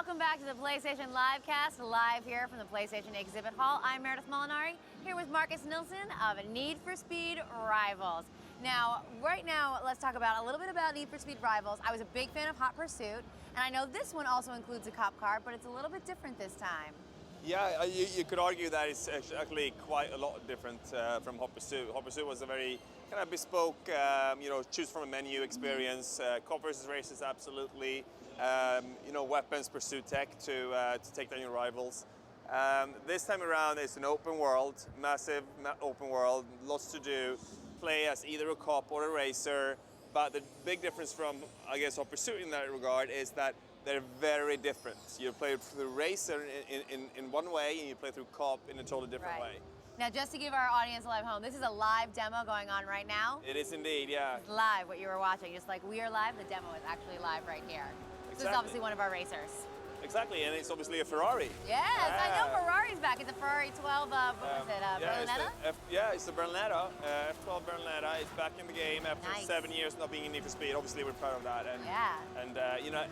Welcome back to the PlayStation Livecast, live here from the PlayStation Exhibit Hall. I'm Meredith Molinari, here with Marcus Nilsson of Need for Speed Rivals. Now, right now, let's talk about a little bit about Need for Speed Rivals. I was a big fan of Hot Pursuit, and I know this one also includes a cop car, but it's a little bit different this time. Yeah, you could argue that it's actually quite a lot different from Hot Pursuit. Hot Pursuit was a very kind of bespoke, choose from a menu experience. Cop versus races, absolutely. Weapons, pursuit tech to take down your rivals. This time around, it's an open world, massive open world, lots to do. Play as either a cop or a racer, but the big difference from, I guess, Hot Pursuit in that regard is that they're very different. You play through racer in one way, and you play through cop in a totally different way. Now, just to give our audience live home, this is a live demo going on right now. It is indeed, yeah. It's live, what you were watching. Just like we are live, the demo is actually live right here. Exactly. This is obviously one of our racers. Exactly, and it's obviously a Ferrari. Yes, I know Ferrari's back. It's a Ferrari 12, what was it, Berlinetta? It's the Berlinetta, F12 Berlinetta. It's back in the game after 7 years not being in Need for Speed. Obviously, we're proud of that. And,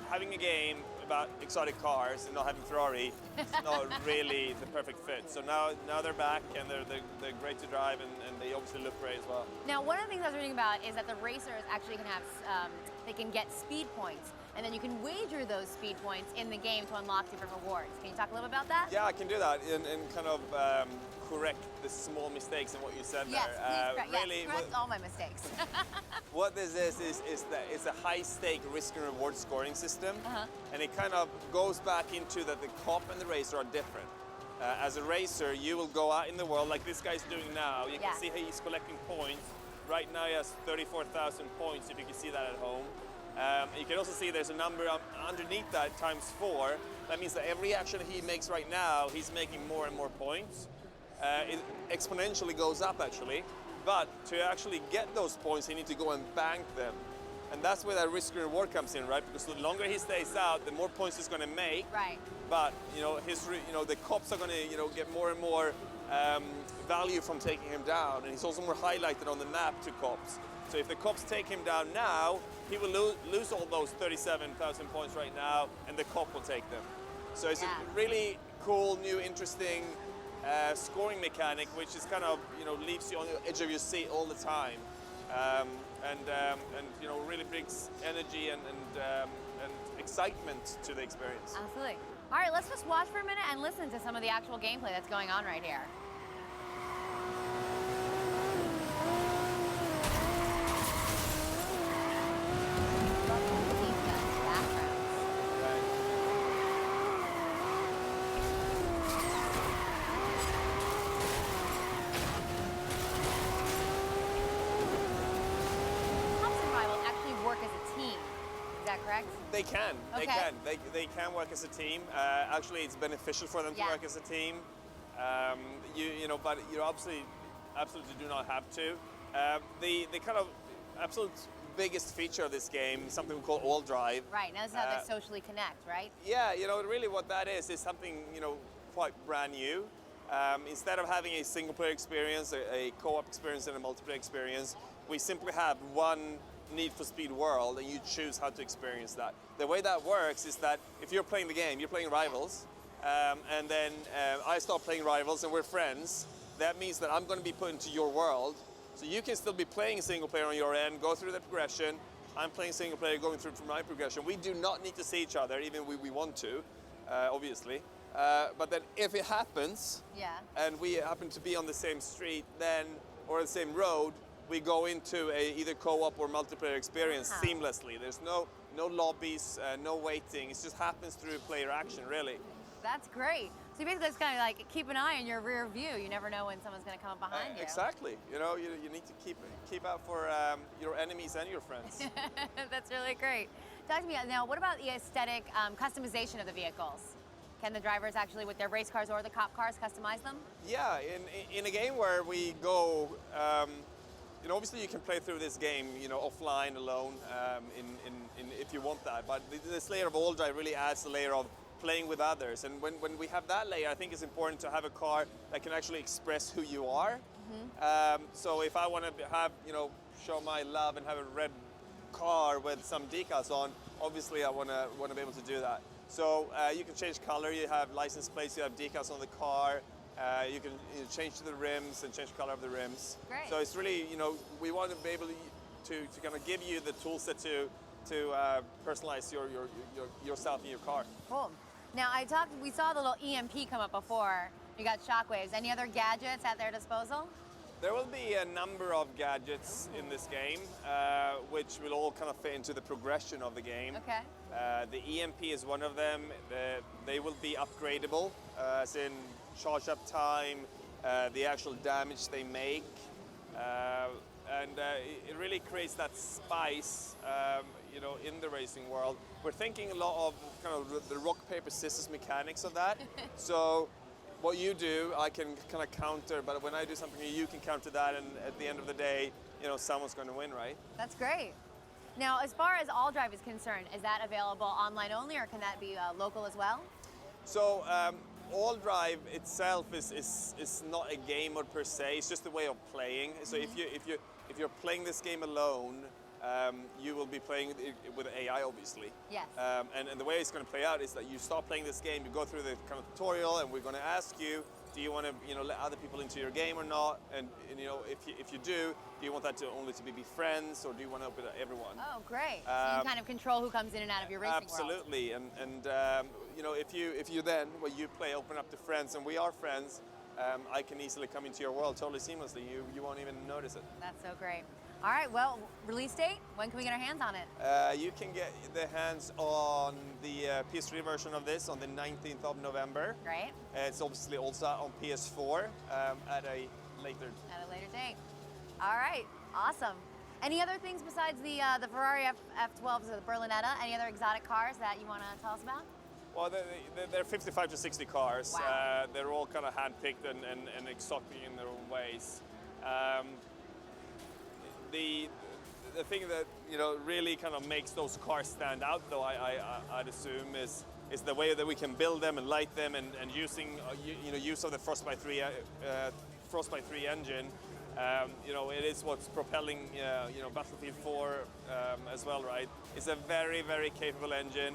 having a game about exotic cars and not having Ferrari is not really the perfect fit. So now they're back, and they're great to drive, and they obviously look great as well. Now, one of the things I was reading about is that the racers actually can have, they can get speed points. And then you can wager those speed points in the game to unlock different rewards. Can you talk a little bit about that? Yeah, I can do that and kind of correct the small mistakes in what you said there. Really, correct all my mistakes. What this is that it's a high-stake risk and reward scoring system, and it kind of goes back into that the cop and the racer are different. As a racer, you will go out in the world like this guy's doing now. You can see how he's collecting points. Right now he has 34,000 points, if you can see that at home. You can also see there's a number underneath that times 4. That means that every action he makes right now, he's making more and more points. It exponentially goes up actually, but to actually get those points, he needs to go and bank them. And that's where that risk and reward comes in, right? Because the longer he stays out, the more points he's going to make. Right. But the cops are going to get more and more value from taking him down, and he's also more highlighted on the map to cops. So if the cops take him down now, he will lose all those 37,000 points right now, and the cop will take them. So it's a really cool, new, interesting scoring mechanic, which is kind of leaves you on the edge of your seat all the time, and really brings energy and excitement to the experience. Absolutely. All right, let's just watch for a minute and listen to some of the actual gameplay that's going on right here. Is that correct? They can. They can. They can work as a team. Actually, it's beneficial for them to work as a team. But you absolutely do not have to. The kind of absolute biggest feature of this game is something we call All Drive. Right. Now this is how they socially connect, right? Yeah. Really what that is something quite brand new. Instead of having a single-player experience, a co-op experience, and a multiplayer experience, we simply have one Need for Speed world, and you choose how to experience that. The way that works is that if you're playing the game, you're playing Rivals, and then I start playing Rivals and we're friends, that means that I'm going to be put into your world. So you can still be playing single player on your end, go through the progression. I'm playing single player, going through my progression. We do not need to see each other, even if we want to, obviously. But then if it happens, and we happen to be on the same street or the same road, we go into a either co-op or multiplayer experience seamlessly. There's no lobbies, no waiting. It just happens through player action, really. That's great. So you basically just kind of like keep an eye on your rear view. You never know when someone's going to come up behind you. Exactly. You need to keep out for your enemies and your friends. That's really great. Talk to me now. What about the aesthetic customization of the vehicles? Can the drivers actually, with their race cars or the cop cars, customize them? Yeah. In a game where we go. Obviously you can play through this game, offline alone, if you want that. But this layer of All Drive really adds a layer of playing with others. And when we have that layer, I think it's important to have a car that can actually express who you are. So if I want to have, show my love and have a red car with some decals on, obviously I want to be able to do that. So you can change color, you have license plates, you have decals on the car, you can change the rims and change the color of the rims. Great. So it's really, we want to be able to kind of give you the tool set to personalize yourself in your car. Cool. Now we saw the little EMP come up before. You got shockwaves. Any other gadgets at their disposal? There will be a number of gadgets in this game, which will all kind of fit into the progression of the game. Okay. The EMP is one of them. They will be upgradable, as in charge up time, the actual damage they make, and it really creates that spice, in the racing world. We're thinking a lot of kind of the rock paper scissors mechanics of that. So what you do, I can kind of counter, but when I do something, you can counter that, and at the end of the day, someone's going to win, right? That's great. Now, as far as All Drive is concerned, is that available online only, or can that be local as well? So All Drive itself is not a game mode per se. It's just a way of playing. So if you're playing this game alone, you will be playing it with AI, obviously. Yes. And the way it's going to play out is that you start playing this game, you go through the kind of tutorial, and we're going to ask you, do you want to let other people into your game or not? And if you do you want that to only to be friends, or do you want to open it to everyone? Oh, great. So you can kind of control who comes in and out of your racing absolutely. world. And if you then, when you play, open up to friends, and we are friends, I can easily come into your world totally seamlessly. You won't even notice it. That's so great. All right, well, release date, when can we get our hands on it? You can get the hands on the PS3 version of this on the 19th of November. Great. It's obviously also on PS4 at a later date. All right, awesome. Any other things besides the Ferrari F12s or the Berlinetta? Any other exotic cars that you want to tell us about? Well, they're 55 to 60 cars. Wow. They're all kind of hand-picked and exotic in their own ways. The thing that really kind of makes those cars stand out, though, I'd assume, is the way that we can build them and light them, and using use of the Frostbite 3 engine. It is what's propelling Battlefield 4 as well, right? It's a very, very capable engine.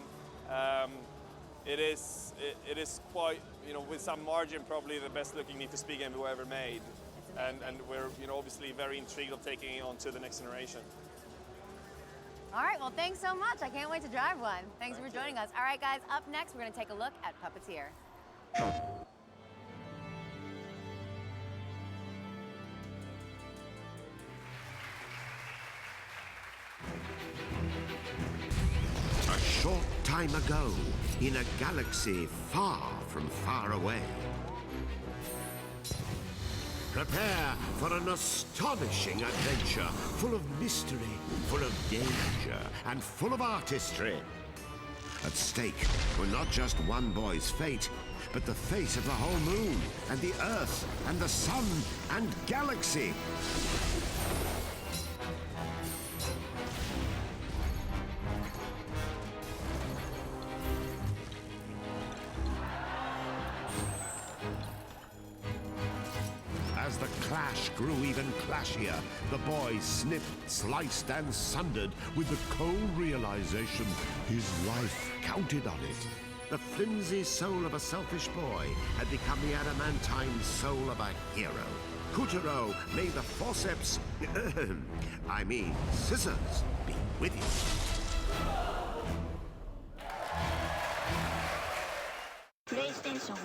It is quite, with some margin, probably the best looking Need for Speed game we've ever made. And we're obviously very intrigued of taking it on to the next generation. All right, well, thanks so much. I can't wait to drive one. Thanks for joining us. All right, guys, up next, we're going to take a look at Puppeteer. A short time ago, in a galaxy far from far away. Prepare for an astonishing adventure, full of mystery, full of danger, and full of artistry. At stake were not just one boy's fate, but the fate of the whole moon, and the Earth, and the sun, and galaxy. As the clash grew even clashier, the boy snipped, sliced, and sundered with the cold realization his life counted on it. The flimsy soul of a selfish boy had become the adamantine soul of a hero. Couturier, may the forceps, scissors, be with you. PlayStation